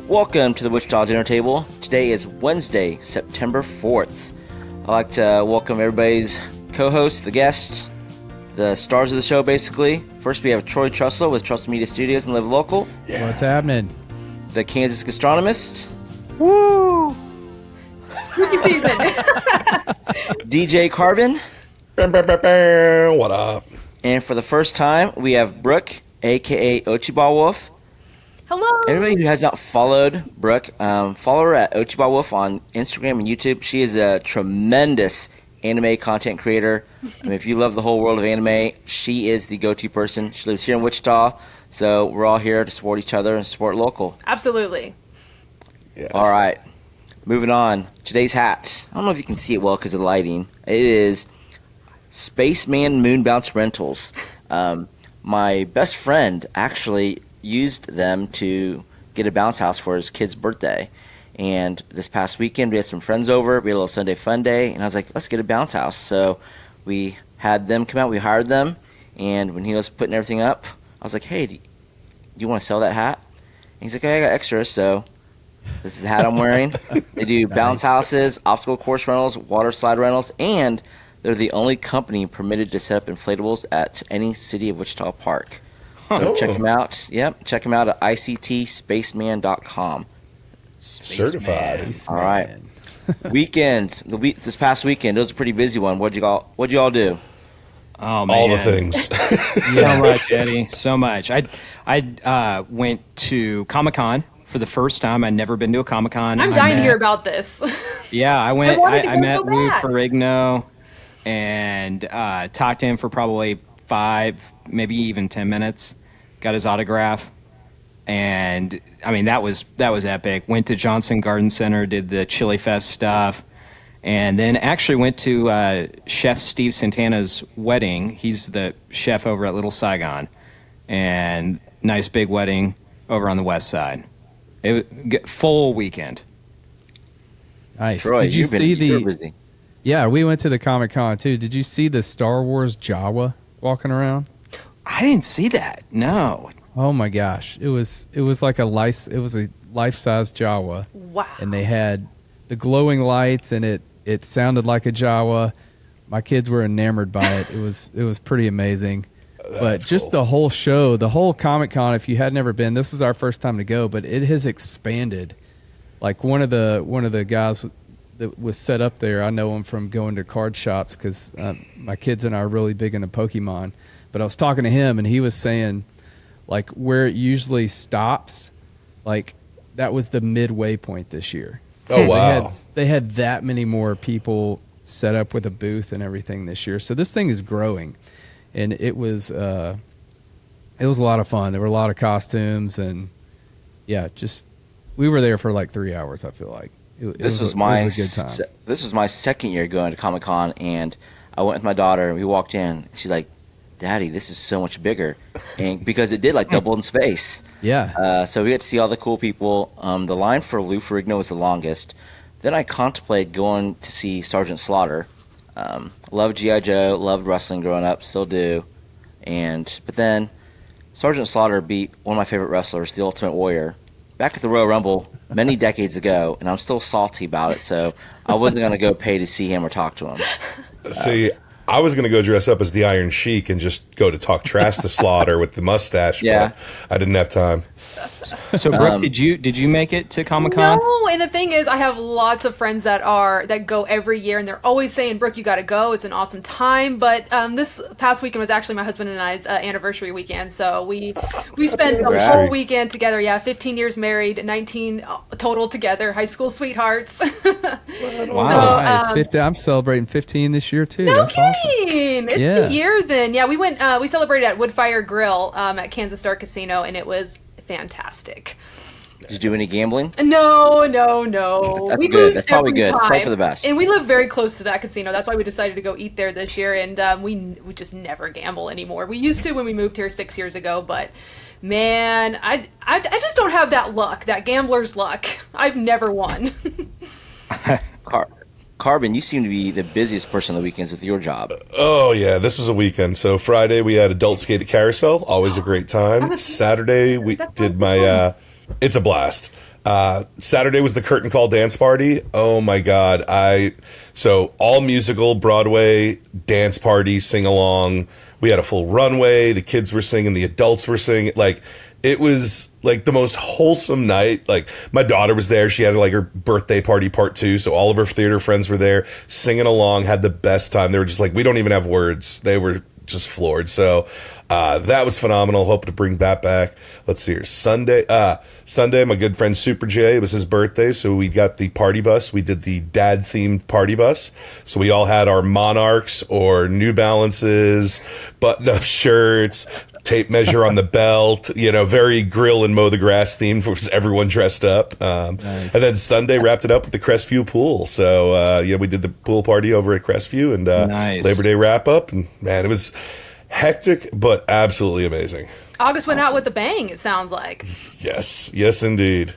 Welcome to the Wichita Dinner Table. Today is Wednesday, September 4th. I'd like to welcome everybody's co-hosts, the guests, the stars of the show, basically. First, we have Troy Trussell with Trussell Media Studios and Live Local. Yeah. What's happening? The Kansas Gastronomist. Woo! DJ Carbon. What up? And for the first time, we have Brooke, a.k.a. Ochiba Wolf. Hello. Everybody who has not followed Brooke, follow her at Ochiba Wolf on Instagram and YouTube. She is a tremendous anime content creator. I mean, if you love the whole world of anime, she is the go-to person. She lives here in Wichita, so we're all here to support each other and support local. Absolutely. Yes. All right, moving on. Today's hat. I don't know if you can see it well because of the lighting. It is Spaceman Moon Bounce Rentals. My best friend actually used them to get a bounce house for his kid's birthday. And this past weekend, we had some friends over. We had a little Sunday fun day. And I was like, let's get a bounce house. So we had them come out. We hired them. And when he was putting everything up, I was like, hey, do you want to sell that hat? And he's like, hey, I got extras. So this is the hat I'm wearing. They do bounce houses, obstacle course rentals, water slide rentals, and they're the only company permitted to set up inflatables at any City of Wichita park. So check them out. Yep, check them out at ictspaceman.com. Certified. All right. Weekends. This past weekend, it was a pretty busy one. What'd you all do? Oh man, all the things. So much, Eddie. So much. I went to Comic-Con for the first time. I'd never been to a Comic-Con. I'm dying to hear about this. Yeah, I went. I met Lou back. Ferrigno and talked to him for probably 5, maybe even 10 minutes. Got his autograph, and I mean that was epic. Went to Johnson Garden Center, did the Chili Fest stuff, and then actually went to Chef Steve Santana's wedding. He's the chef over at Little Saigon, and nice big wedding over on the west side. Full weekend. Nice. Troy, Did you see you're busy. Yeah, we went to the Comic-Con too. Did you see the Star Wars Jawa walking around? I didn't see that. No. Oh my gosh. It was like a life size Jawa. Wow. And they had the glowing lights and it sounded like a Jawa. My kids were enamored by it. It was pretty amazing. But just cool. the whole show, the whole Comic-Con, if you had never been, this is our first time to go, but it has expanded. Like one of the guys that was set up there, I know him from going to card shops because my kids and I are really big into Pokemon. But I was talking to him, and he was saying, like, where it usually stops, like, that was the midway point this year. Oh, wow. They had that many more people set up with a booth and everything this year. So this thing is growing. And it was a lot of fun. There were a lot of costumes, and, yeah, we were there for, like, 3 hours, I feel like. It was a good time. This was my second year going to Comic-Con, and I went with my daughter. We walked in. She's like, Daddy, this is so much bigger. And because it did like double in space. Yeah. So we got to see all the cool people. The line for Lou Ferrigno was the longest. Then I contemplated going to see Sergeant Slaughter. Loved G.I. Joe, loved wrestling growing up, still do. But then Sergeant Slaughter beat one of my favorite wrestlers, the Ultimate Warrior, back at the Royal Rumble many decades ago, and I'm still salty about it, so I wasn't going to go pay to see him or talk to him. See, I was going to go dress up as the Iron Sheik and just go to talk trash to Slaughter with the mustache, Yeah. but I didn't have time. So, Brooke, did you make it to Comic-Con? No, and the thing is, I have lots of friends that go every year, and they're always saying, Brooke, you got to go. It's an awesome time. But this past weekend was actually my husband and I's anniversary weekend, so we spent the whole weekend together. Yeah, 15 years married, 19 total together, high school sweethearts. Wow, nice. I'm celebrating 15 this year too. No That's kidding! awesome. It's the year then. Yeah, we went. We celebrated at Woodfire Grill at Kansas Star Casino, and it was fantastic. Did you do any gambling? No. That's We good. lose That's probably every good. Probably time. for the best. And we live very close to that casino. That's why we decided to go eat there this year. And we just never gamble anymore. We used to when we moved here 6 years ago, but man, I just don't have that luck, that gambler's luck. I've never won. Carbon, you seem to be the busiest person on the weekends with your job. Oh, yeah, this was a weekend. So Friday we had adult skate at Carousel, always a great time. Saturday we did my, it's a blast. Saturday was the curtain call dance party. Oh my God. So all musical Broadway dance party, sing along. We had a full runway. The kids were singing, the adults were singing. Like, it was like the most wholesome night. Like, my daughter was there. She had like her birthday party part 2. So all of her theater friends were there singing along, had the best time. They were just like, we don't even have words. They were just floored. So that was phenomenal. Hope to bring that back. Let's see here. Sunday, my good friend Super J, it was his birthday, so we got the party bus. We did the dad themed party bus. So we all had our Monarchs or New Balances, button up shirts, tape measure on the belt, very grill and mow the grass themed for everyone dressed up. Nice. And then Sunday wrapped it up with the Crestview pool. So we did the pool party over at Crestview and nice. Labor Day wrap up. And man, it was hectic, but absolutely amazing. August went out with a bang, it sounds like. Yes, indeed.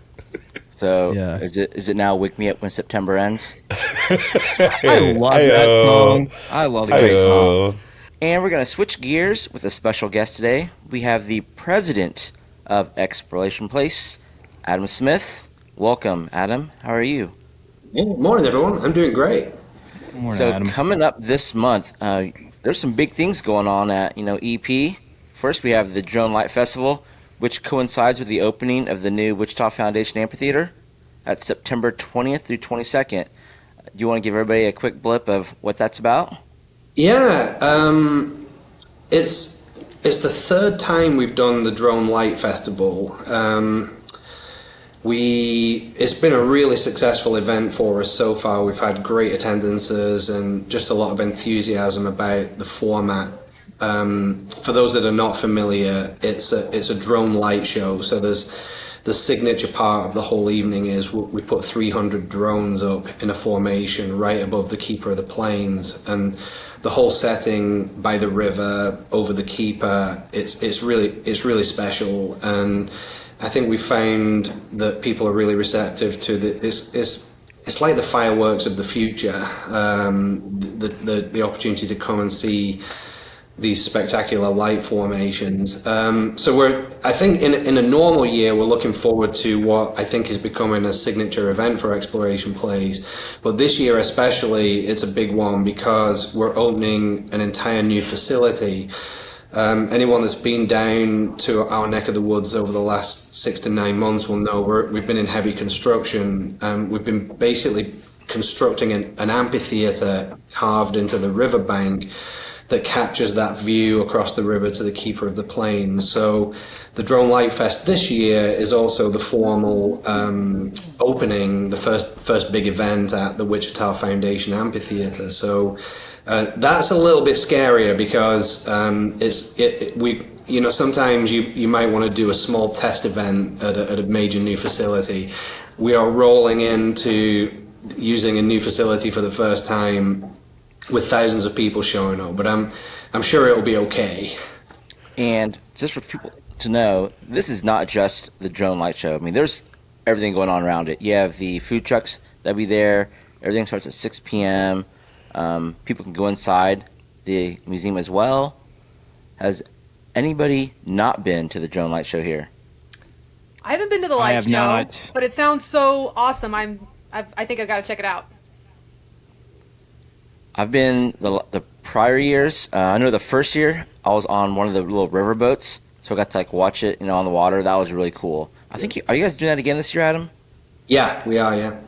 So Yeah. is it now Wake Me Up When September Ends? I love that song. I love that Great song. song. And we're going to switch gears with a special guest today. We have the president of Exploration Place, Adam Smith. Welcome, Adam. How are you? Yeah, morning, everyone. I'm doing great. Morning, So Adam. coming up this month, there's some big things going on at EP. First, we have the Drone Light Festival, which coincides with the opening of the new Wichita Foundation Amphitheater at September 20th through 22nd. Do you want to give everybody a quick blip of what that's about? Yeah, it's the third time we've done the Drone Light Festival. It's been a really successful event for us so far. We've had great attendances and just a lot of enthusiasm about the format. For those that are not familiar, it's a drone light show. So the signature part of the whole evening is we put 300 drones up in a formation right above the keeper of the plains, and the whole setting by the river over the keeper. It's really special, and I think we found that people are really receptive to it's like the fireworks of the future. The opportunity to come and see these spectacular light formations. So I think in a normal year, we're looking forward to what I think is becoming a signature event for Exploration Plays. But this year especially, it's a big one because we're opening an entire new facility. Anyone that's been down to our neck of the woods over the last 6 to 9 months will know we've been in heavy construction. We've been basically constructing an amphitheater carved into the riverbank that captures that view across the river to the keeper of the plains. So the Drone Light Fest this year is also the formal opening, the first big event at the Wichita Foundation Amphitheater. So that's a little bit scarier because sometimes you might want to do a small test event at a major new facility. We are rolling into using a new facility for the first time with thousands of people showing up, but I'm sure it'll be okay. And just for people to know, this is not just the drone light show. I mean, there's everything going on around it. You have the food trucks that'll be there. Everything starts at 6 p.m. People can go inside the museum as well. Has anybody not been to the drone light show here? I haven't been to the light have show, not. but it sounds so awesome. I think I've got to check it out. I've been the prior years. I know the first year I was on one of the little river boats, so I got to watch it, on the water. That was really cool. I think are you guys doing that again this year, Adam? Yeah, we are. Yeah.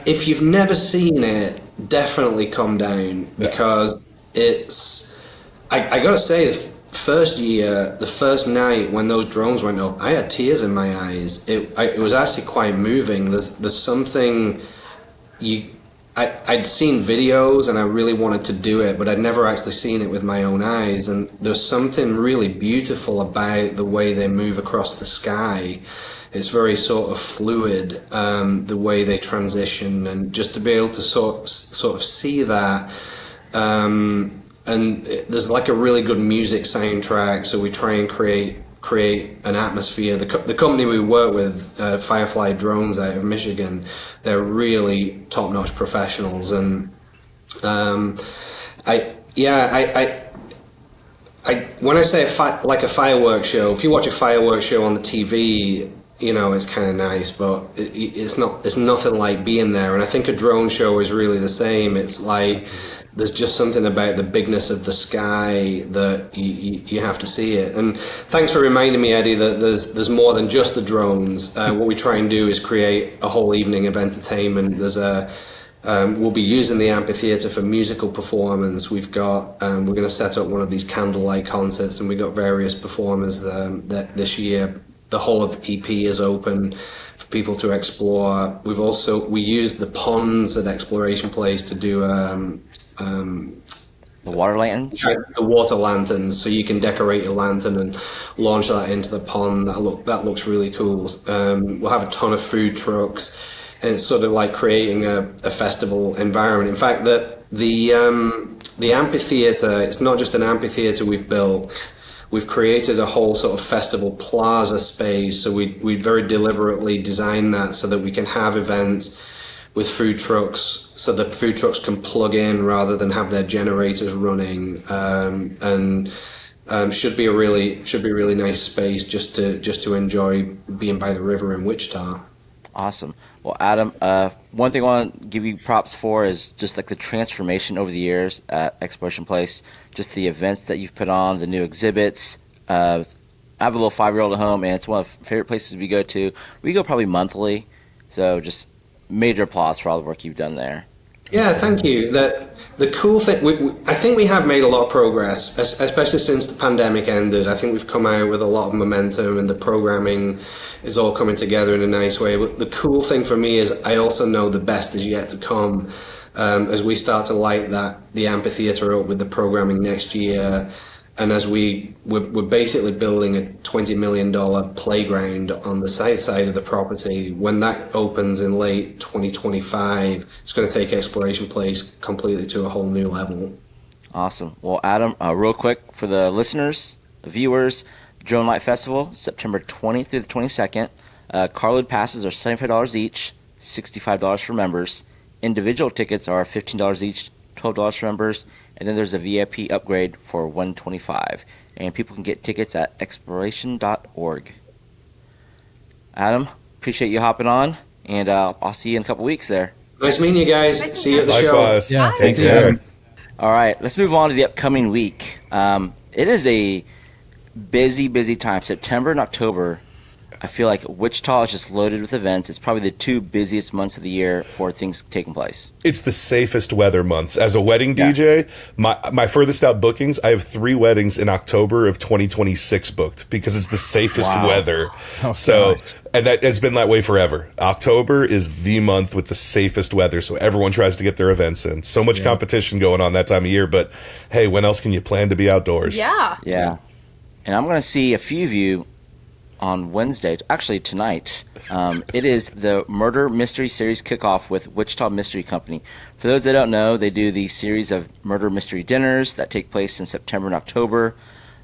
If you've never seen it, definitely come down because it's. I gotta say, the first year, the first night when those drones went up, I had tears in my eyes. It was actually quite moving. There's something. I'd seen videos and I really wanted to do it, but I'd never actually seen it with my own eyes. And there's something really beautiful about the way they move across the sky. It's very sort of fluid, the way they transition, and just to be able to sort of see that. And there's like a really good music soundtrack, so we try and create an atmosphere. The company we work with, Firefly Drones out of Michigan, they're really top-notch when I say like a fireworks show, if you watch a fireworks show on the TV, it's kind of nice, but it's not. It's nothing like being there. And I think a drone show is really the same. It's like there's just something about the bigness of the sky that you have to see it. And thanks for reminding me, Eddie, that there's more than just the drones. What we try and do is create a whole evening of entertainment. We'll be using the amphitheater for musical performance. We're going to set up one of these candlelight concerts, and we got various performers this year. The whole of EP is open for people to explore. We used the ponds at Exploration Place to do The water lanterns? the water lanterns, so you can decorate your lantern and launch that into the pond. That looks really cool. We'll have a ton of food trucks, and it's sort of like creating a festival environment. In fact, the amphitheater, it's not just an amphitheater we've built. We've created a whole sort of festival plaza space, so we very deliberately designed that so that we can have events with food trucks, so that food trucks can plug in rather than have their generators running, and should be a really nice space just to enjoy being by the river in Wichita. Awesome. Well, Adam, one thing I want to give you props for is just like the transformation over the years at Exploration Place, just the events that you've put on, the new exhibits. I have a little 5-year-old at home, and it's one of the favorite places we go to. We go probably monthly, so just major applause for all the work you've done there. Yeah, thank you. The cool thing, I think we have made a lot of progress, especially since the pandemic ended. I think we've come out with a lot of momentum, and the programming is all coming together in a nice way. But the cool thing for me is I also know the best is yet to come. As we start to light the amphitheater up with the programming next year, and as we're basically building a $20 million playground on the south side of the property. When that opens in late 2025, it's going to take Exploration Place completely to a whole new level. Awesome. Well, Adam, real quick for the listeners, the viewers, Drone Light Festival, September 20th through the 22nd. Carload passes are $75 each, $65 for members. Individual tickets are $15 each, $12 for members. And then there's a VIP upgrade for $125. And people can get tickets at exploration.org. Adam, appreciate you hopping on, and I'll see you in a couple weeks there. Nice meeting you guys. See you at the show. Likewise. Yeah, Take thanks, care. Adam. All right, let's move on to the upcoming week. It is a busy time. September and October, I feel like Wichita is just loaded with events. It's probably the two busiest months of the year for things taking place. It's the safest weather months. As a wedding DJ, my furthest out bookings, I have 3 weddings in October of 2026 booked because it's the safest weather. Oh, So, gosh. and that it's been that way forever. October is the month with the safest weather, so everyone tries to get their events in. So much competition going on that time of year, but hey, when else can you plan to be outdoors? Yeah. Yeah. And I'm going to see a few of you on Wednesday, actually tonight. It is the Murder Mystery Series kickoff with Wichita Mystery Company. For those that don't know, they do these series of murder mystery dinners that take place in September and October.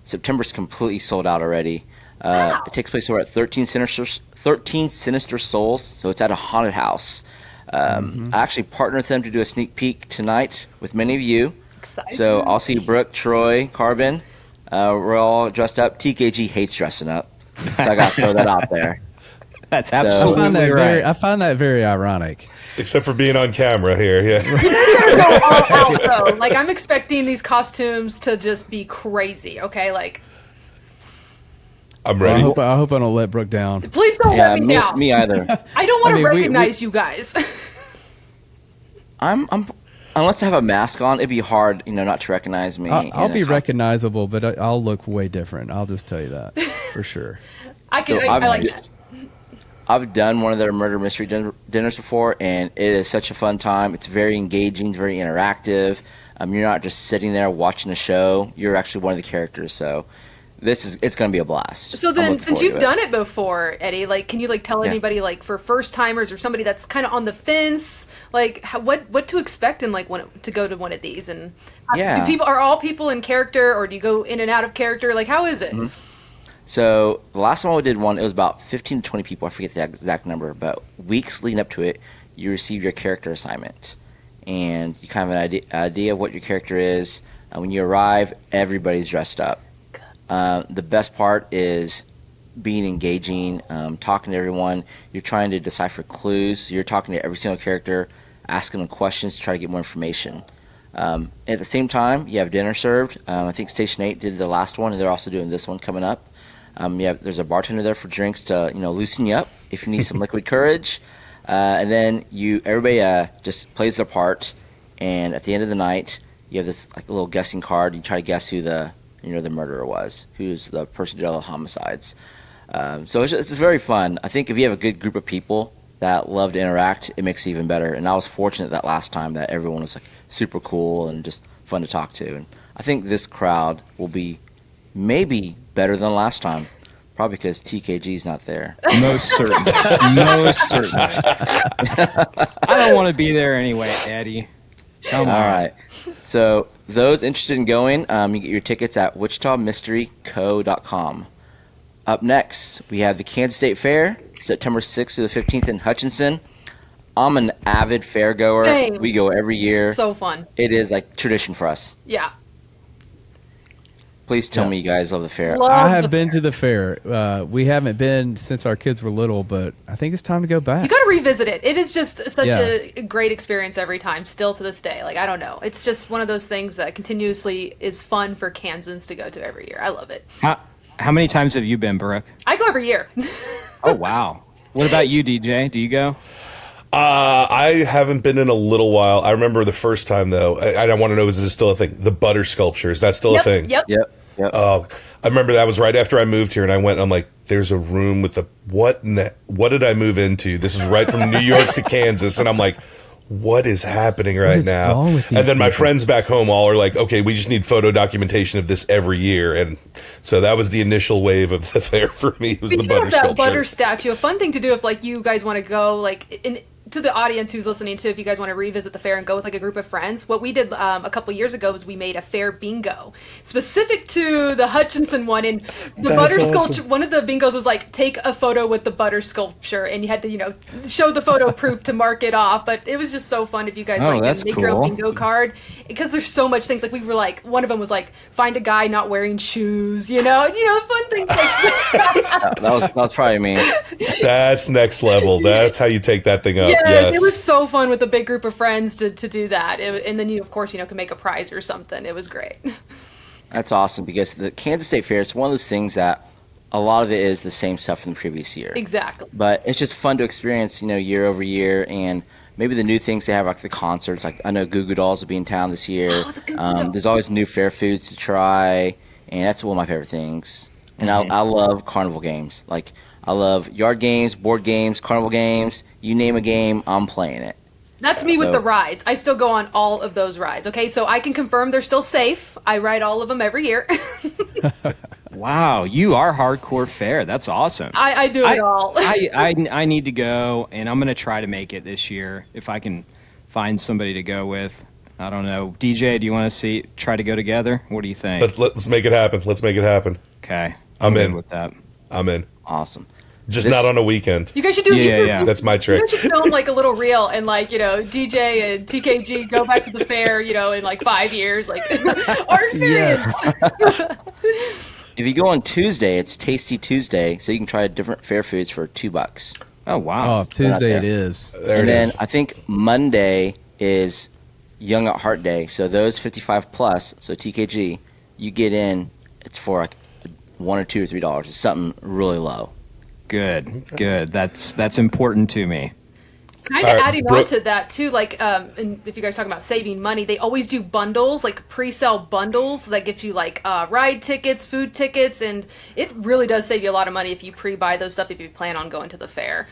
September's completely sold out already. Wow. It takes place over at 13 Sinister Souls, so it's at a haunted house. I actually partnered with them to do a sneak peek tonight with many of you. Exciting. So I'll see Brooke, Troy, Carbon. We're all dressed up. TKG hates dressing up, so I got to throw that out there. That's I absolutely right. I find that very ironic. Except for being on camera here, yeah. You guys gotta go all out though. Like, I'm expecting these costumes to just be crazy. Okay, like, I'm Well, ready. I hope I don't let Brooke down. please don't Yeah, let me down. me either. I don't want I to mean, we- recognize you guys. I'm unless I have a mask on, it'd be hard, not to recognize me. I'll in be a costume. recognizable, but I'll look way different. I'll just tell you that for sure. I can. So I like that. I've done one of their murder mystery dinners before, and it is such a fun time. It's very engaging, very interactive. You're not just sitting there watching a show. You're actually one of the characters. So it's going to be a blast. So I'm then, looking since forward you've to done it before, Eddie, like, can you tell Yeah. anybody for first timers or somebody that's kind of on the fence, what to expect in to go to one of these, and Yeah. are all people in character, or do you go in and out of character? Like, how is it? So the last one we did it was about 15 to 20 people. I forget the exact number, but weeks leading up to it, you receive your character assignment, and you kind of have an idea of what your character is. When you arrive, everybody's dressed up. The best part is being engaging, talking to everyone. You're trying to decipher clues. You're talking to every single character, asking them questions to try to get more information. At the same time, you have dinner served. I think Station 8 did the last one, and they're also doing this one coming up. There's a bartender there for drinks to loosen you up if you need some liquid courage. And then everybody just plays their part. And at the end of the night, you have this like a little guessing card. You try to guess who the murderer was, who's the person who did all the homicides. So it's very fun. I think if you have a good group of people that love to interact, it makes it even better. And I was fortunate that last time that everyone was like super cool and just fun to talk to. And I think this crowd will be maybe better than last time, probably because TKG's not there. Most certainly. Most certainly. I don't want to be there anyway, Eddie. Come on. All right. So those interested in going, you get your tickets at wichitamysteryco.com. Up next, we have the Kansas State Fair, September 6th through the 15th in Hutchinson. I'm an avid fair goer. Same. We go every year. So fun. It is like tradition for us. Yeah. Please tell me you guys love the fair. Love I have the been fair. to the fair. We haven't been since our kids were little, but I think it's time to go back. You got to revisit it. It is just such Yeah. a great experience every time, still to this day. Like, I don't know. It's just one of those things that continuously is fun for Kansans to go to every year. I love it. How many times have you been, Brooke? I go every year. Oh, wow. What about you, DJ? Do you go? I haven't been in a little while. I remember the first time, though. I want to know, is it still a thing? The butter sculpture, is that still a thing? Yep. Yep. Oh, I remember that was right after I moved here, and I went, and I'm like, there's a room with what did I move into? This is right from New York to Kansas, and I'm like, what is happening right is now? wrong with these And then my people? friends back home all are like, okay, we just need photo documentation of this every year. And so that was the initial wave of the fair for me, was the Speaking butter of that sculpture. butter statue, a fun thing to do if like you guys want to go to the audience who's listening to, if you guys want to revisit the fair and go with like a group of friends, what we did a couple years ago was we made a fair bingo specific to the Hutchinson one, and the That's butter awesome. sculpture. One of the bingos was like take a photo with the butter sculpture, and you had to show the photo proof to mark it off. But it was just so fun if you guys that's make your own cool. bingo card, because there's so much things. Like we were like, one of them was like find a guy not wearing shoes, fun things like that. That was probably me. That's next level. That's how you take that thing up. Yes, it was so fun with a big group of friends to do that. And then you, of course, can make a prize or something. It was great. That's awesome because the Kansas State Fair, it's one of those things that a lot of it is the same stuff from the previous year. Exactly. But it's just fun to experience, year over year, and maybe the new things they have, like the concerts. Like I know Goo Goo Dolls will be in town this year. Oh, the Goo Goo Dolls. There's always new fair foods to try, and that's one of my favorite things. And I love carnival games. Like I love yard games, board games, carnival games. You name a game, I'm playing it. That's me with the rides. I still go on all of those rides. Okay, so I can confirm they're still safe. I ride all of them every year. Wow, you are hardcore fair. That's awesome. I do it all. I need to go, and I'm going to try to make it this year if I can find somebody to go with. I don't know. DJ, do you want to try to go together? What do you think? Let's make it happen. Let's make it happen. Okay. I'm good in. with that. I'm in. Awesome. Just This- not on a weekend. You guys should do Yeah. That's my trick. You guys should film like a little reel and DJ and TKG go back to the fair, in like 5 years, like our experience. If you go on Tuesday, it's Tasty Tuesday, so you can try different fair foods for $2. Oh, wow. Oh, Tuesday there. it is. There And it then is. I think Monday is Young at Heart Day. So those 55 plus, so TKG, you get in. It's for like $1 or $2 or $3. It's something really low. Good. That's important to me. Kind of All right, adding on Brooke- to that too, and if you guys are talking about saving money, they always do bundles, like pre-sale bundles that gives you like ride tickets, food tickets, and it really does save you a lot of money if you pre-buy those stuff if you plan on going to the fair.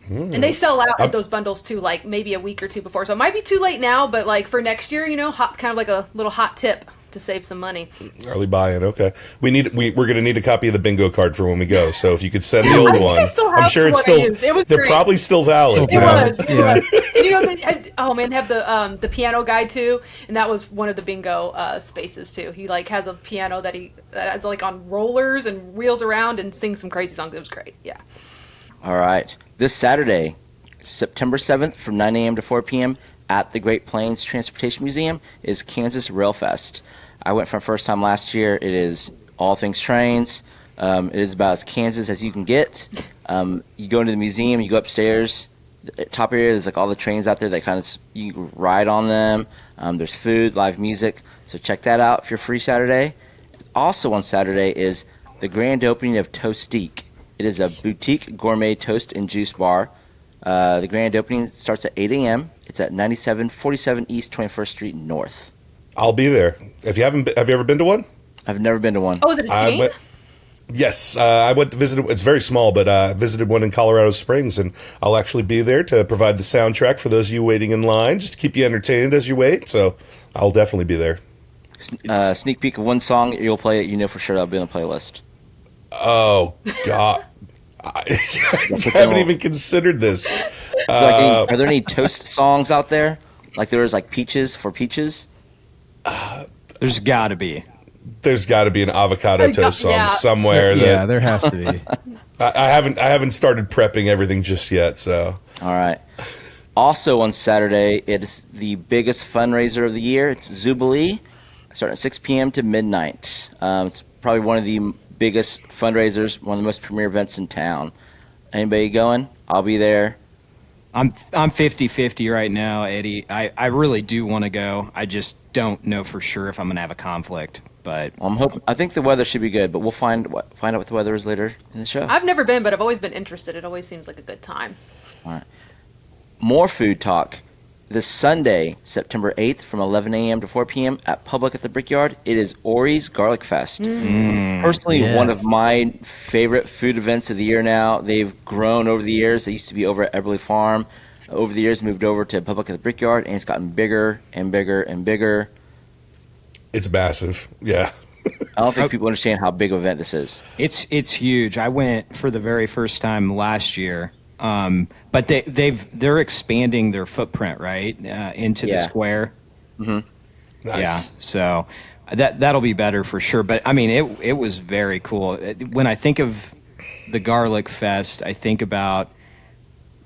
And they sell out at those bundles too, like maybe a week or two before. So it might be too late now, but like for next year, hot, kind of like a little hot tip to save some money. Early buy-in. Okay. We're going to need a copy of the bingo card for when we go. So if you could send the old think I one, still have I'm sure the it's one I still. used. It was They're great. probably still valid. It you know? was. Oh man, they have the piano guy too, and that was one of the bingo spaces too. He like has a piano that has like on rollers and wheels around and sings some crazy songs. It was great. Yeah. All right. This Saturday, September 7th from 9 a.m. to 4 p.m. at the Great Plains Transportation Museum is Kansas Rail Fest. I went for the first time last year. It is all things trains. It is about as Kansas as you can get. You go into the museum, you go upstairs. The top area, there's like all the trains out there that kind of you can ride on them. There's food, live music. So check that out if you're free Saturday. Also on Saturday is the grand opening of Toastique. It is a boutique gourmet toast and juice bar. The grand opening starts at 8 a.m. It's at 9747 East 21st Street North. I'll be there. If you haven't, have you ever been to one? I've never been to one. Oh, is it a chain? Yes, I went to visit. It's very small, but I visited one in Colorado Springs, and I'll actually be there to provide the soundtrack for those of you waiting in line, just to keep you entertained as you wait. So I'll definitely be there. Sneak peek of one song, you'll play it. You know for sure that'll be on the playlist. Oh God, I haven't even considered this. Are there any toast songs out there? Like there was like Peaches for Peaches? There's got to be. There's got to be an avocado toast song yeah. somewhere. Yeah, there has to be. I haven't started prepping everything just yet. So All right. Also on Saturday, it's the biggest fundraiser of the year. It's Zubilee, starting at 6 p.m. to midnight. It's probably one of the biggest fundraisers, one of the most premier events in town. Anybody going? I'll be there. I'm 50-50 right now, Eddie. I really do want to go. I just don't know for sure if I'm going to have a conflict. But I think the weather should be good, but we'll find out what the weather is later in the show. I've never been, but I've always been interested. It always seems like a good time. All right. More food talk. This Sunday, September 8th, from 11 a.m. to 4 p.m. at Public at the Brickyard, it is Orie's Garlic Fest. Personally, one of my favorite food events of the year now. They've grown over the years. They used to be over at Eberly Farm. Over the years, moved over to Public at the Brickyard, and it's gotten bigger and bigger and bigger. it's massive. Yeah. I don't think people understand how big of an event this is. It's huge. I went for the very first time last year, but they're expanding their footprint right into the square. Mm-hmm. Nice. Yeah, so that'll be better for sure. But I mean, it was very cool. When I think of the Garlic Fest, I think about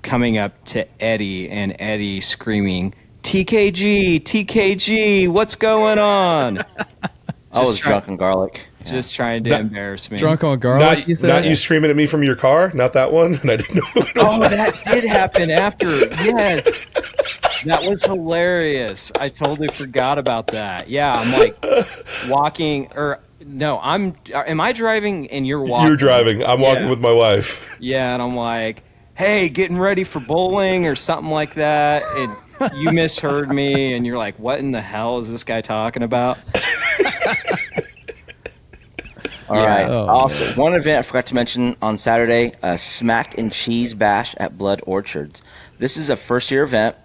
coming up to Eddie and Eddie screaming, "TKG, TKG, what's going on?" I was drunk on garlic. Just trying to embarrass me. Drunk on garlic, you said? Not you screaming at me from your car? Not that one? And I didn't know what it was. Oh, that did happen after. Yes. That was hilarious. I totally forgot about that. Yeah, I'm like walking, or no, am I driving and you're walking? You're driving. I'm walking with my wife. Yeah, and I'm like, hey, getting ready for bowling or something like that. And you misheard me and you're like, what in the hell is this guy talking about? All right. Oh, also, one event I forgot to mention on Saturday, Smack and Cheese Bash at Blood Orchards. This is a first-year event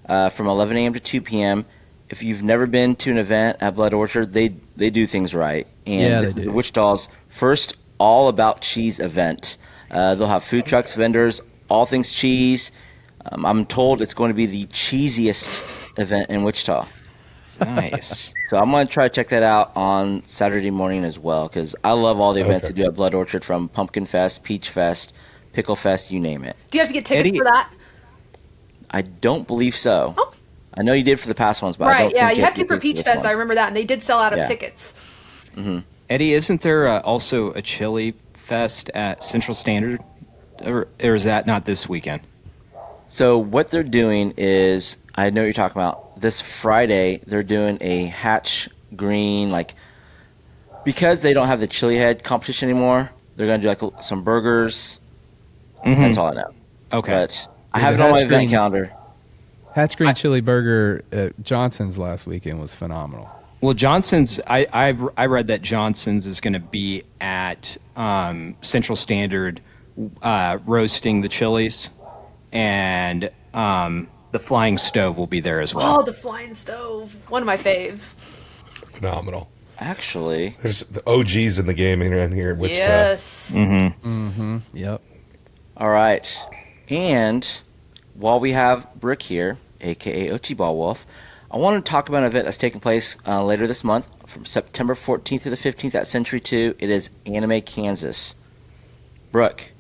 from 11 a.m. to 2 p.m. If you've never been to an event at Blood Orchard, they do things right. And they do. Wichita's first all-about cheese event. They'll have food trucks, vendors, all things cheese. I'm told it's going to be the cheesiest event in Wichita. Nice. So I'm going to try to check that out on Saturday morning as well, because I love all the events they do at Blood Orchard, from Pumpkin Fest, Peach Fest, Pickle Fest, you name it. Do you have to get tickets Eddie- for that? I don't believe so. Oh. I know you did for the past ones, but I Right, don't yeah, think you had to did for Peach this Fest. one. I remember that, and they did sell out of Yeah. tickets. Eddie, isn't there also a chili fest at Central Standard? Or is that not this weekend? So what they're doing is, I know what you're talking about. This Friday, they're doing a Hatch Green, because they don't have the chili head competition anymore, they're going to do some burgers. That's all I know. Okay. But I Yeah, have it the on my Hatch event Green- calendar. Hatch Green Chili Burger at Johnson's last weekend was phenomenal. Well, Johnson's, I read that Johnson's is going to be at Central Standard roasting the chilies, and the Flying Stove will be there as well. Oh, the Flying Stove. One of my faves. Phenomenal. Actually, There's the OGs in the game here in Wichita. Yes. Yep. all right. And while we have Brick here, a.k.a. Ochi Ball Wolf, I want to talk about an event that's taking place later this month, from September 14th to the 15th at Century 2. It is Anime Kansas. Brooke,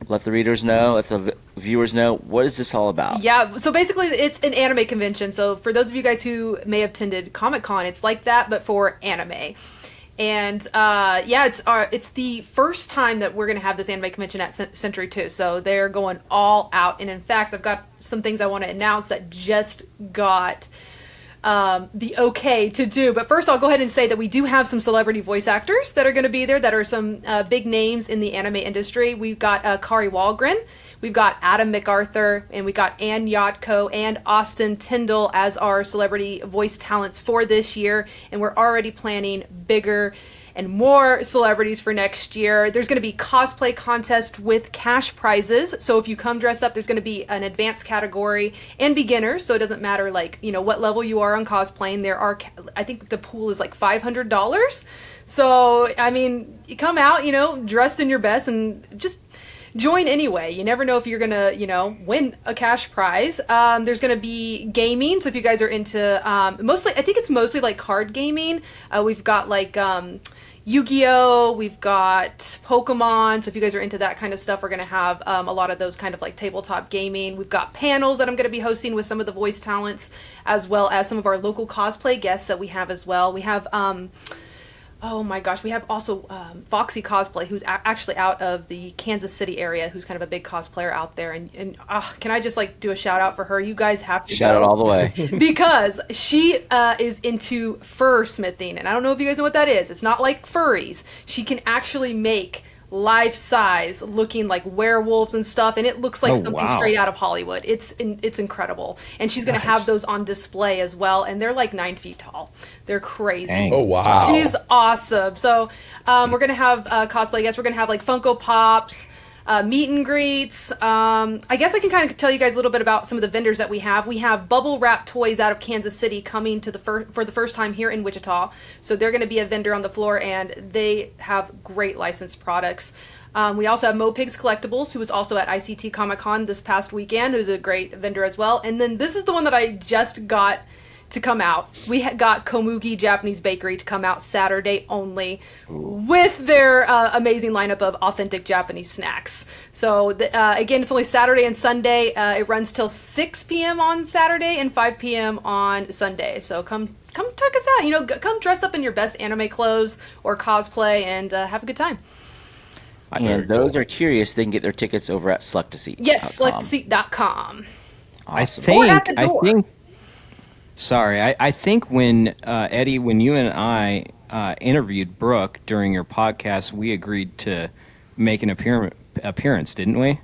let the readers know, let the viewers know, what is this all about? Yeah, so basically it's an anime convention. So for those of you guys who may have attended Comic-Con, it's like that, but for anime. And it's the first time that we're going to have this anime convention at Century 2. So they're going all out. And in fact, I've got some things I want to announce that just got the okay to do. But first, I'll go ahead and say that we do have some celebrity voice actors that are going to be there that are some big names in the anime industry. We've got Kari Wahlgren. We've got Adam MacArthur, and we got Ann Yatko and Austin Tyndall as our celebrity voice talents for this year. And we're already planning bigger and more celebrities for next year. There's going to be cosplay contest with cash prizes. So if you come dressed up, there's going to be an advanced category and beginners. So it doesn't matter what level you are on cosplaying. I think the pool is like $500. So, I mean, you come out, dressed in your best and just join anyway. You never know if you're gonna, win a cash prize. There's gonna be gaming. So if you guys are into I think it's mostly like card gaming. We've got like Yu-Gi-Oh! We've got Pokemon. So if you guys are into that kind of stuff, we're gonna have a lot of those kind of like tabletop gaming. We've got panels that I'm gonna be hosting with some of the voice talents, as well as some of our local cosplay guests that we have as well. We have oh my gosh, we have also Foxy Cosplay, who's actually out of the Kansas City area, who's kind of a big cosplayer out there. And can I just do a shout out for her? You guys have to shout out all the way. Because she is into fur smithing. And I don't know if you guys know what that is. It's not like furries. She can actually make life size looking like werewolves and stuff, and it looks like something straight out of Hollywood. It's incredible. And she's going to have those on display as well, and they're like 9 feet tall. They're crazy. Dang. Oh, wow. She's awesome. So we're going to have cosplay guests. We're going to have like Funko Pops, meet and greets. I guess I can kind of tell you guys a little bit about some of the vendors that we have. We have Bubble Wrap Toys out of Kansas City coming to for the first time here in Wichita. So they're going to be a vendor on the floor, and they have great licensed products. We also have Mo Pigs Collectibles, who was also at ICT Comic Con this past weekend, who's a great vendor as well. And then this is the one that I just got to come out. We got Komugi Japanese Bakery to come out Saturday only with their amazing lineup of authentic Japanese snacks. So again, it's only Saturday and Sunday. It runs till 6 p.m. on Saturday and 5 p.m. on Sunday. So come check us out. Come dress up in your best anime clothes or cosplay and have a good time. And those are curious, they can get their tickets over at SelectASeat. Yes, SelectASeat.com. Awesome. I think when Eddie, when you and I interviewed Brooke during your podcast, we agreed to make an appearance, didn't we?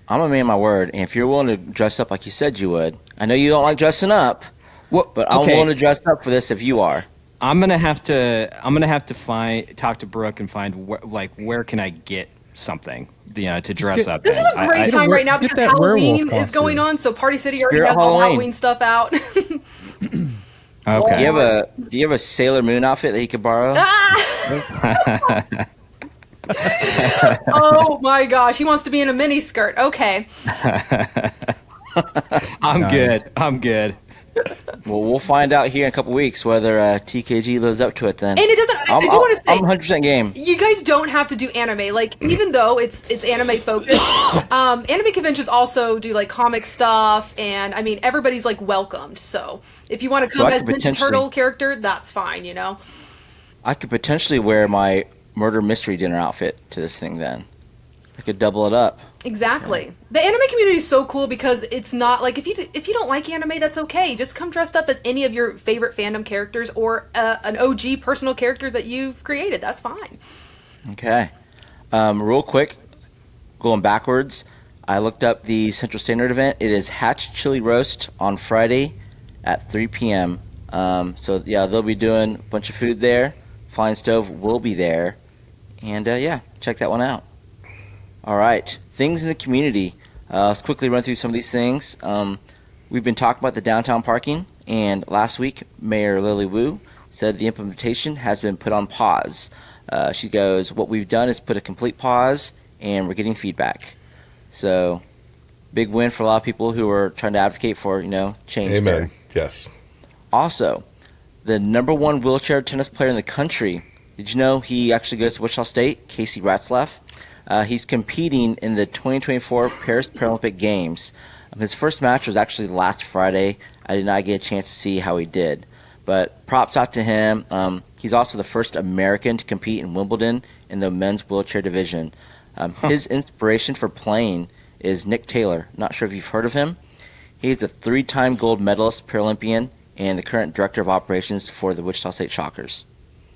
I'm a man of my word, and if you're willing to dress up like you said you would, I know you don't like dressing up, but I'm willing to dress up for this if you are. I'm gonna have to talk to Brooke and find where can I get something to dress up. This is a great time right now because Halloween is going on. So Party City already has all the Halloween stuff out. Okay. Do you have a Sailor Moon outfit that you could borrow? Oh my gosh, he wants to be in a mini skirt. Okay. I'm good. Well, we'll find out here in a couple weeks whether TKG lives up to it then. And it doesn't. I do want to say, I'm 100% game. You guys don't have to do anime. Even though it's anime focused, anime conventions also do comic stuff, and I mean everybody's welcomed. So if you want to come as Ninja Turtle character, that's fine. I could potentially wear my murder mystery dinner outfit to this thing then. I could double it up. Exactly. Yeah. The anime community is so cool because it's not if you don't like anime, that's okay. Just come dressed up as any of your favorite fandom characters or an OG personal character that you've created. That's fine. Okay. Real quick, going backwards, I looked up the Central Standard event. It is Hatch Chili Roast on Friday at 3 p.m. So yeah, they'll be doing a bunch of food there. Flying Stove will be there, and check that one out. All right, things in the community. Let's quickly run through some of these things. We've been talking about the downtown parking, and last week, Mayor Lily Wu said the implementation has been put on pause. She goes, what we've done is put a complete pause, and we're getting feedback. So, big win for a lot of people who are trying to advocate for, change. Amen. There. Yes. Also, the number one wheelchair tennis player in the country, did you know he actually goes to Wichita State? Casey Ratzlaff. He's competing in the 2024 Paris Paralympic Games. His first match was actually last Friday. I did not get a chance to see how he did. But props out to him. He's also the first American to compete in Wimbledon in the men's wheelchair division. His inspiration for playing is Nick Taylor. Not sure if you've heard of him. He's a 3-time gold medalist Paralympian and the current director of operations for the Wichita State Shockers.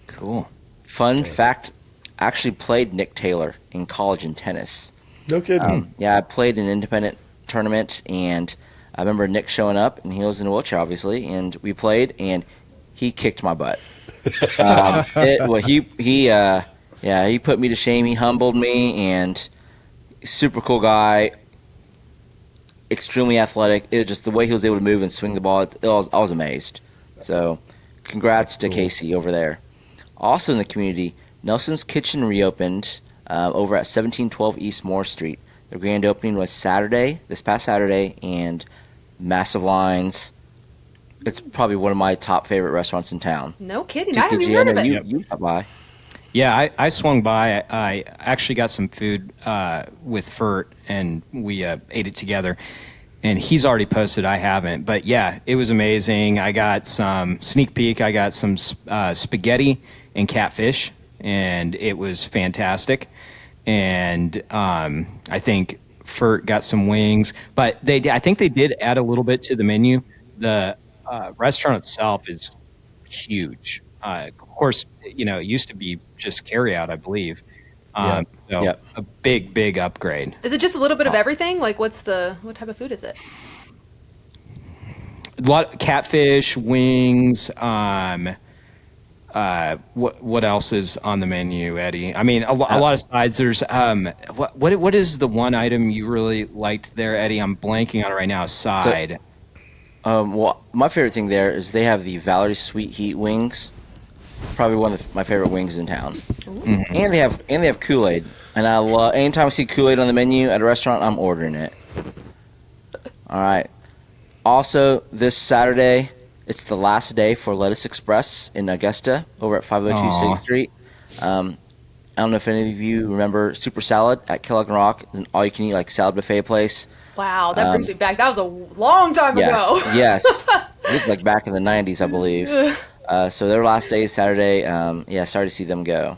Cool. Fun fact, I actually played Nick Taylor in college in tennis. No kidding. Yeah, I played an independent tournament, and I remember Nick showing up, and he was in a wheelchair, obviously, and we played, and he kicked my butt. He put me to shame. He humbled me, and super cool guy, extremely athletic. It just the way he was able to move and swing the ball. I was amazed. So, congrats to Casey over there. Also in the community, Nelson's Kitchen reopened over at 1712 East Moore Street. The grand opening was this past Saturday, and massive lines. It's probably one of my top favorite restaurants in town. No kidding. I haven't even heard of it. You stopped by. Yeah, I swung by. I actually got some food with Furt, and we ate it together. And he's already posted. I haven't. But, yeah, it was amazing. I got some sneak peek. I got some spaghetti and catfish, and it was fantastic. And I think Furt got some wings. But I think they did add a little bit to the menu. The restaurant itself is huge. Of course, it used to be just carry out, I believe. A big upgrade. Is it just a little bit of everything? Like, what type of food is it? A lot catfish, wings. What else is on the menu, Eddie? I mean, a lot of sides. There's what is the one item you really liked there, Eddie? I'm blanking on it right now. Side. Well, my favorite thing there is they have the Valerie Sweet Heat wings. Probably one of my favorite wings in town. Mm-hmm. And they have Kool-Aid. And I love anytime I see Kool-Aid on the menu at a restaurant, I'm ordering it. All right. Also, this Saturday, it's the last day for Lettuce Express in Augusta over at 502 6th Street. I don't know if any of you remember Super Salad at Kellogg and Rock. It's an all-you-can-eat salad buffet place. Wow, that brings me back. That was a long time ago. Yes. It was back in the 90s, I believe. So their last day is Saturday. Sorry to see them go.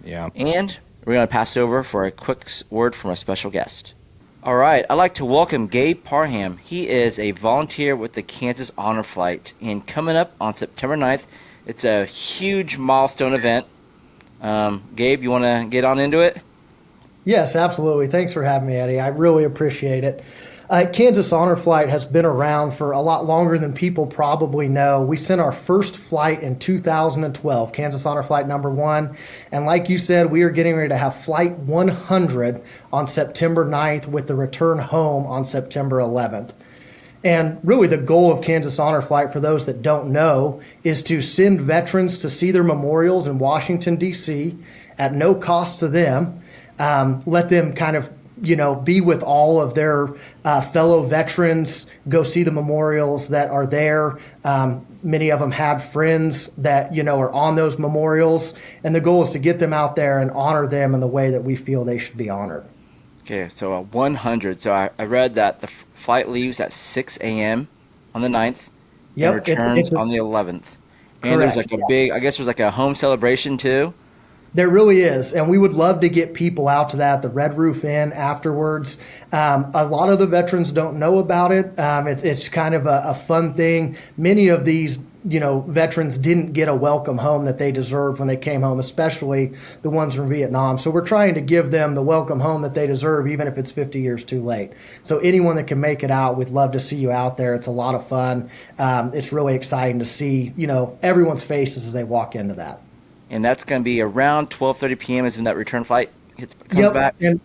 Yeah. And we're going to pass it over for a quick word from a special guest. All right. I'd like to welcome Gabe Parham. He is a volunteer with the Kansas Honor Flight. And coming up on September 9th, it's a huge milestone event. Gabe, you want to get on into it? Yes, absolutely. Thanks for having me, Eddie. I really appreciate it. Kansas Honor Flight has been around for a lot longer than people probably know. We sent our first flight in 2012, Kansas Honor Flight number 1. And like you said, we are getting ready to have Flight 100 on September 9th with the return home on September 11th. And really the goal of Kansas Honor Flight, for those that don't know, is to send veterans to see their memorials in Washington, D.C. at no cost to them. Let them kind of be with all of their fellow veterans, go see the memorials that are there. Many of them have friends that, are on those memorials. And the goal is to get them out there and honor them in the way that we feel they should be honored. Okay, so 100. So I read that the flight leaves at 6 a.m. on the 9th and returns on the 11th. And correct. There's a home celebration too. There really is, and we would love to get people out to that, the Red Roof Inn afterwards. A lot of the veterans don't know about it. It's kind of a fun thing. Many of these, veterans didn't get a welcome home that they deserved when they came home, especially the ones from Vietnam. So we're trying to give them the welcome home that they deserve, even if it's 50 years too late. So anyone that can make it out, we'd love to see you out there. It's a lot of fun. It's really exciting to see, everyone's faces as they walk into that. And that's going to be around 12:30 p.m. is when that return flight comes back. And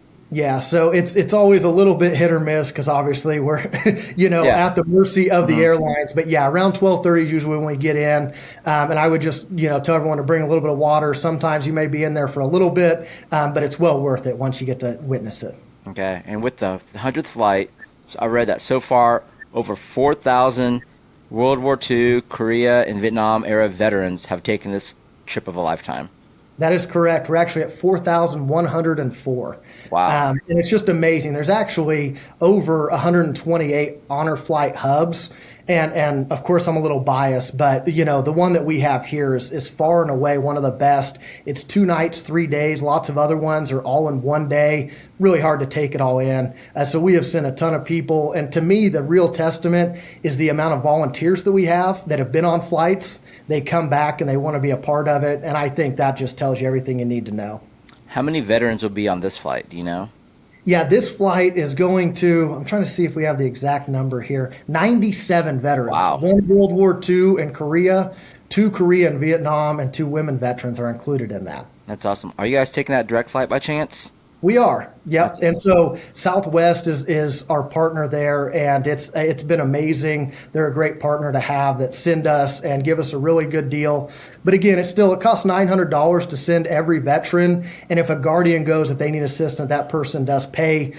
so it's always a little bit hit or miss because obviously we're, at the mercy of the airlines. But around 12:30 is usually when we get in. And I would just, tell everyone to bring a little bit of water. Sometimes you may be in there for a little bit, but it's well worth it once you get to witness it. Okay. And with the 100th flight, I read that so far over 4,000 World War II, Korea, and Vietnam era veterans have taken this trip of a lifetime. That is correct. We're actually at 4,104. Wow. And it's just amazing. There's actually over 128 honor flight hubs. And of course, I'm a little biased, but the one that we have here is far and away one of the best. It's 2 nights, 3 days. Lots of other ones are all in one day. Really hard to take it all in. So we have sent a ton of people. And to me, the real testament is the amount of volunteers that we have that have been on flights. They come back and they want to be a part of it. And I think that just tells you everything you need to know. How many veterans will be on this flight? Do you know? Yeah, this flight is going to, I'm trying to see if we have the exact number here, 97 veterans. Wow. 1 World War II in Korea, 2 Korea and Vietnam, and 2 women veterans are included in that. That's awesome. Are you guys taking that direct flight by chance? We are, yep. And so Southwest is our partner there, and it's been amazing. They're a great partner to have that send us and give us a really good deal. But again, it costs $900 to send every veteran, and if a guardian goes, if they need assistance, that person does pay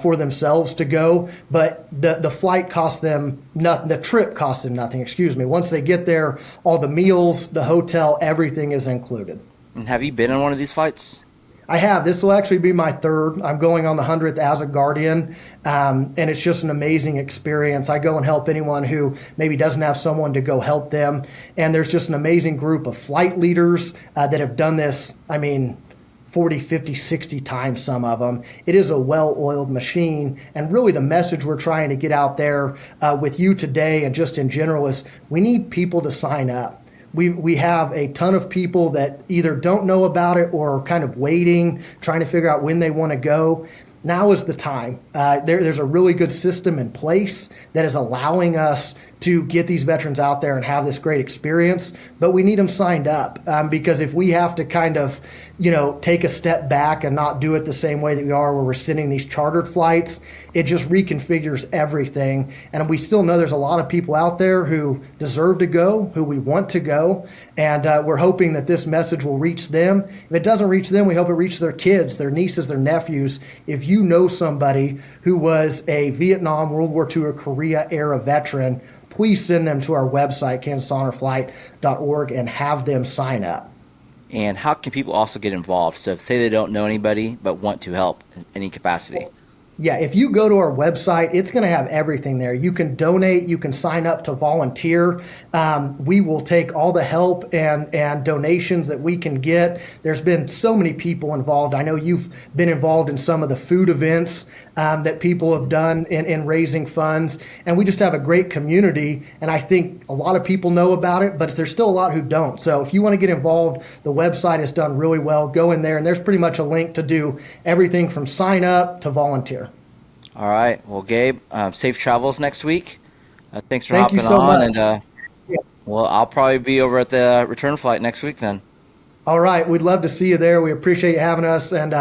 for themselves to go. But the flight costs them nothing. The trip costs them nothing. Excuse me. Once they get there, all the meals, the hotel, everything is included. And have you been on one of these flights? I have. This will actually be my 3rd. I'm going on the 100th as a guardian, and it's just an amazing experience. I go and help anyone who maybe doesn't have someone to go help them, and there's just an amazing group of flight leaders that have done this, 40, 50, 60 times, some of them. It is a well-oiled machine, and really the message we're trying to get out there with you today and just in general is we need people to sign up. We have a ton of people that either don't know about it or are kind of waiting, trying to figure out when they want to go. Now is the time. There's a really good system in place that is allowing us to get these veterans out there and have this great experience, but we need them signed up because if we have to kind of, take a step back and not do it the same way that we are where we're sending these chartered flights, it just reconfigures everything. And we still know there's a lot of people out there who deserve to go, who we want to go, and we're hoping that this message will reach them. If it doesn't reach them, we hope it reaches their kids, their nieces, their nephews. If you know somebody who was a Vietnam, World War II, or Korea era veteran, please send them to our website, kansashonorflight.org, and have them sign up. And how can people also get involved? So say they don't know anybody but want to help in any capacity. Yeah, if you go to our website, it's going to have everything there. You can donate. You can sign up to volunteer. We will take all the help and donations that we can get. There's been so many people involved. I know you've been involved in some of the food events that people have done in raising funds. And we just have a great community. And I think a lot of people know about it, but there's still a lot who don't. So if you want to get involved, the website is done really well. Go in there, and there's pretty much a link to do everything from sign up to volunteer. All right. Well, Gabe, safe travels next week. Thanks for Thank you hopping so on. much. And well, I'll probably be over at the return flight next week then. All right. We'd love to see you there. We appreciate you having us, and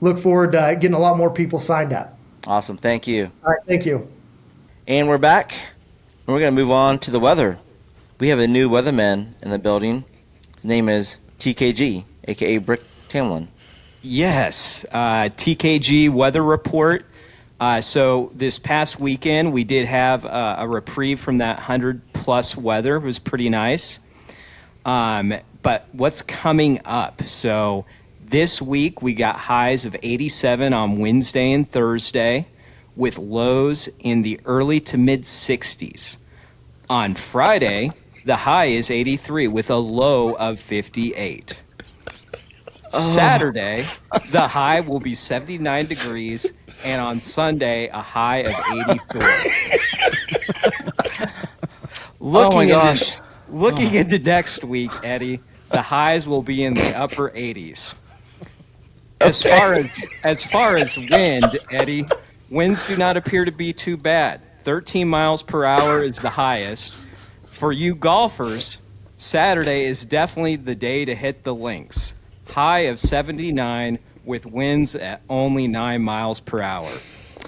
look forward to getting a lot more people signed up. Awesome. Thank you. All right. Thank you. And we're back. And we're going to move on to the weather. We have a new weatherman in the building. His name is TKG, a.k.a. Brick Tamlin. Yes, TKG weather report. So this past weekend, we did have a reprieve from that 100-plus weather. It was pretty nice. But what's coming up? So this week, we got highs of 87 on Wednesday and Thursday, with lows in the early to mid-60s. On Friday, the high is 83 with a low of 58. Saturday, the high will be 79 degrees, and on Sunday, a high of 83. Looking into next week, Eddie, the highs will be in the upper 80s. As far as wind, Eddie, winds do not appear to be too bad. 13 miles per hour is the highest. For you golfers, Saturday is definitely the day to hit the links. High of 79 with winds at only 9 miles per hour.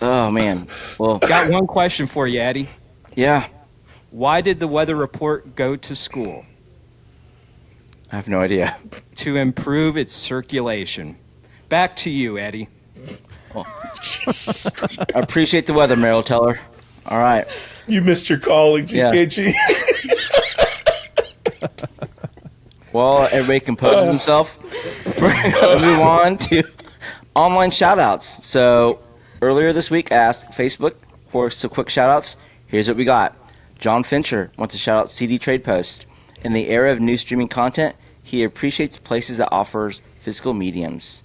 Oh, man. Well, got one question for you, Eddie. Yeah. Why did the weather report go to school? I have no idea. To improve its circulation. Back to you, Eddie. I appreciate the weather, Merrill Teller. All right. You missed your calling, TKG. Yeah. Well, everybody composes himself. We're going to move on to online shout-outs. So earlier this week, I asked Facebook for some quick shout-outs. Here's what we got. John Fincher wants to shout out CD Trade Post. In the era of new streaming content, he appreciates places that offers physical mediums.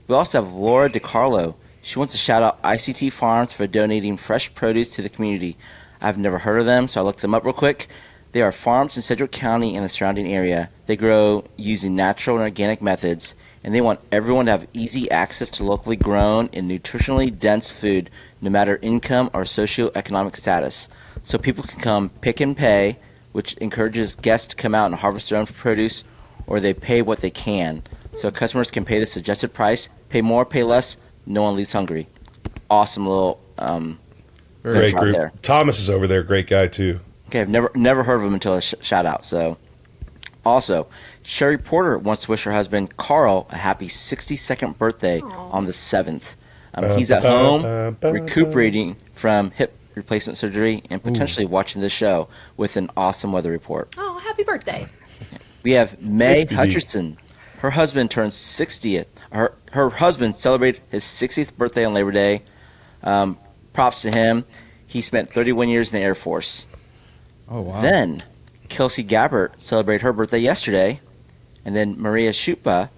We also have Laura DiCarlo. She wants to shout out ICT Farms for donating fresh produce to the community. I've never heard of them, so I looked them up real quick. They are farms in Sedgwick County and the surrounding area. They grow using natural and organic methods, and they want everyone to have easy access to locally grown and nutritionally dense food, no matter income or socioeconomic status. So people can come pick and pay, which encourages guests to come out and harvest their own produce, or they pay what they can. So customers can pay the suggested price, pay more, pay less, no one leaves hungry. Awesome little Great group. there. Thomas is over there. Great guy, too. Okay, I've never heard of him until a shout out. So, also, Sherry Porter wants to wish her husband Carl a happy 62nd birthday on the 7th. He's at home recuperating from hip replacement surgery and potentially watching this show with an awesome weather report. Oh, happy birthday. We have May HBD. Hutcherson. Her husband turns 60th. Her husband celebrated his 60th birthday on Labor Day. Props to him. He spent 31 years in the Air Force. Oh, wow. Then Kelsey Gabbert celebrated her birthday yesterday. And then Maria Schupa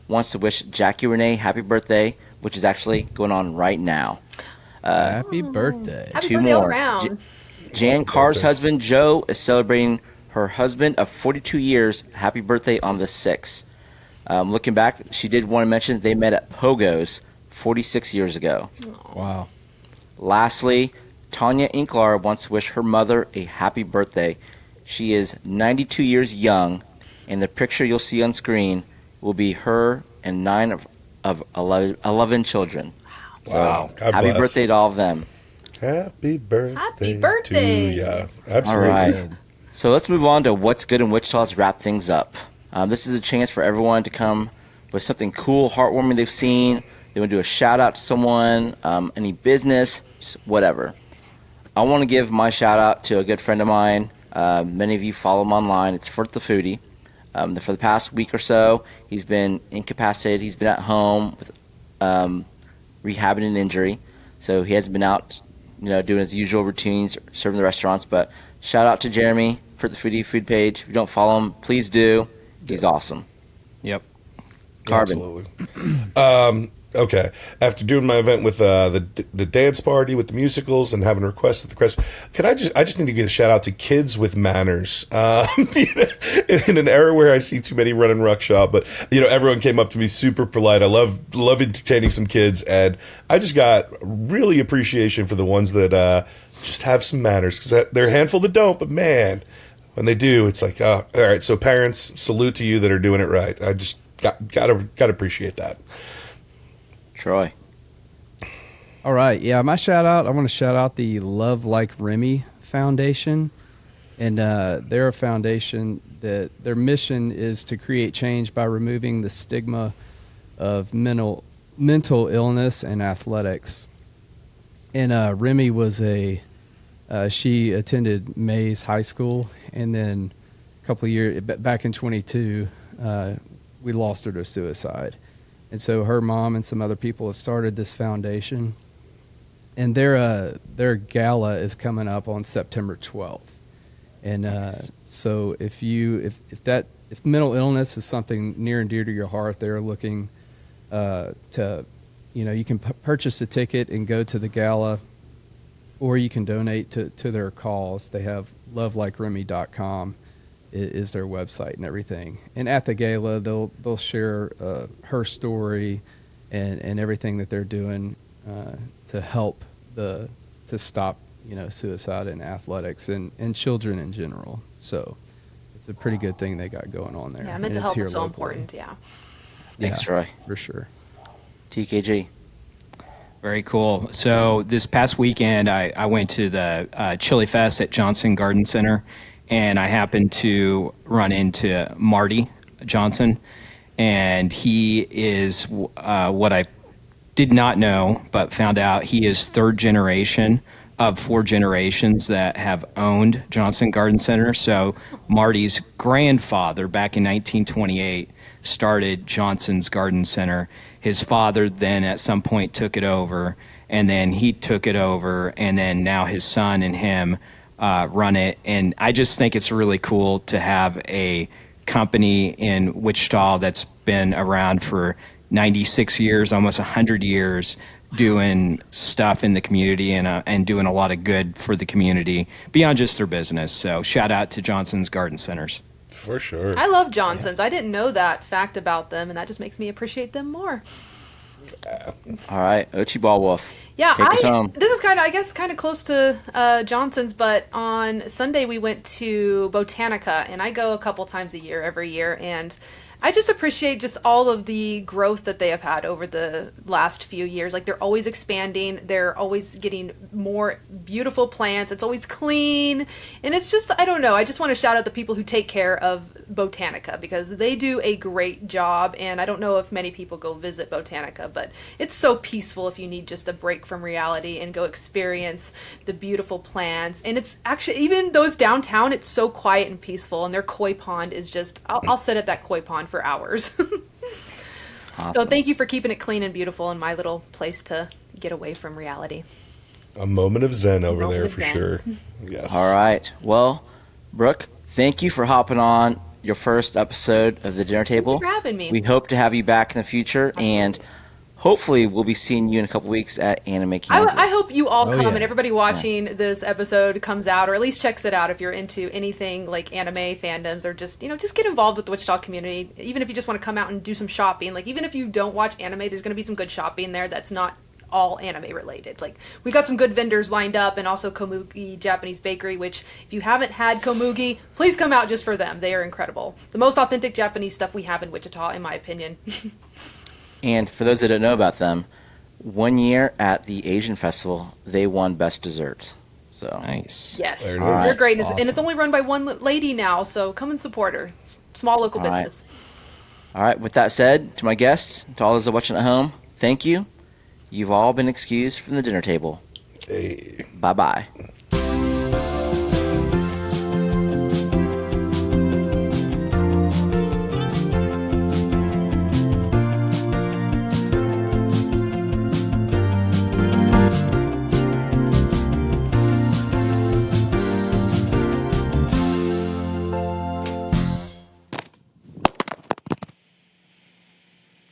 wants to wish Jackie Renee happy birthday, which is actually going on right now. Happy birthday. Happy Two birthday all more. around. Jan Carr's husband Joe is celebrating her husband of 42 years happy birthday on the 6th. Looking back, she did want to mention they met at Pogo's 46 years ago. Wow. Lastly, Tanya Inklar wants to wish her mother a happy birthday. She is 92 years young, and the picture you'll see on screen will be her and 9 of 11 children. Wow. God happy bless. birthday to all of them. Happy birthday. Happy birthday. To ya. All Absolutely. right. So let's move on to what's good in Wichita to wrap things up. This is a chance for everyone to come with something cool, heartwarming they've seen. They want to do a shout out to someone, any business, just whatever. I want to give my shout out to a good friend of mine. Many of you follow him online. It's Fort the Foodie. For the past week or so, he's been incapacitated. He's been at home with rehabbing an injury, so he hasn't been out, doing his usual routines, serving the restaurants. But shout out to Jeremy for the Foodie food page. If you don't follow him, please do. He's awesome. Yep. Carbon. Absolutely. Okay. After doing my event with the dance party with the musicals and having requests at the Crest, I just need to give a shout out to Kids with Manners. In an era where I see too many running ruckshop, but everyone came up to me super polite. I love entertaining some kids, and I just got really appreciation for the ones that just have some manners, because there are a handful that don't, but man, when they do, it's like, all right. So parents, salute to you that are doing it right. I just gotta appreciate that. Troy. All right. Yeah, my shout out, I want to shout out the Love Like Remy Foundation. And they're a foundation that their mission is to create change by removing the stigma of mental illness in athletics. And Remy was she attended Mays High School, and then a couple of years back in 22, we lost her to suicide. And so her mom and some other people have started this foundation, and their gala is coming up on September 12th. And so if mental illness is something near and dear to your heart, they're looking to, you can purchase a ticket and go to the gala, or you can donate to their cause. They have lovelikeremy.com is their website and everything. And at the gala, they'll share her story and everything that they're doing to help to stop suicide in athletics and children in general. So it's a pretty good thing they got going on there. Yeah, And mental it's health here is so locally. important. Yeah. Thanks, Troy. For sure. TKG. Very cool. So this past weekend, I went to the Chili Fest at Johnson Garden Center, and I happened to run into Marty Johnson, and he is what I did not know, but found out he is third generation of 4 generations that have owned Johnson Garden Center. So Marty's grandfather, back in 1928, started Johnson's Garden Center. His father then at some point took it over, and then he took it over, and then now his son and him run it, and I just think it's really cool to have a company in Wichita that's been around for 96 years, almost 100 years, doing stuff in the community and doing a lot of good for the community beyond just their business. So shout out to Johnson's Garden Centers. For sure. I love Johnson's. I didn't know that fact about them, and that just makes me appreciate them more. All right, Ochi Ball Wolf. Yeah, Take us home. this is kind of, I guess, kind of close to Johnson's, but on Sunday we went to Botanica, and I go a couple times a year, every year, and I just appreciate just all of the growth that they have had over the last few years. Like, they're always expanding, they're always getting more beautiful plants, it's always clean, and it's just, I don't know, I just want to shout out the people who take care of Botanica, because they do a great job, and I don't know if many people go visit Botanica, but it's so peaceful if you need just a break from reality and go experience the beautiful plants. And it's actually, even though it's downtown, it's so quiet and peaceful, and their koi pond is just, I'll sit at that koi pond for hours. Awesome. So thank you for keeping it clean and beautiful in my little place to get away from reality. A moment of zen over Moment there of for zen. sure. Yes. All right. Well, Brooke, thank you for hopping on your first episode of the dinner table. Thank you for having me. We hope to have you back in the future, and hopefully we'll be seeing you in a couple weeks at Anime Kansas. I hope you all Oh, come yeah. and everybody watching this episode comes out, or at least checks it out if you're into anything like anime fandoms, or just, just get involved with the Wichita community. Even if you just want to come out and do some shopping, like, even if you don't watch anime, there's going to be some good shopping there that's not all anime related. Like, we've got some good vendors lined up, and also Komugi Japanese Bakery, which, if you haven't had Komugi, please come out just for them. They are incredible. The most authentic Japanese stuff we have in Wichita, in my opinion. And for those that don't know about them, one year at the Asian Festival, they won Best Dessert. So Nice. Yes, There it is. they're great, Awesome. and it's only run by one lady now, so come and support her. Small local All right. business. All right, with that said, to my guests, to all those that are watching at home, thank you. You've all been excused from the dinner table. Hey. Bye-bye.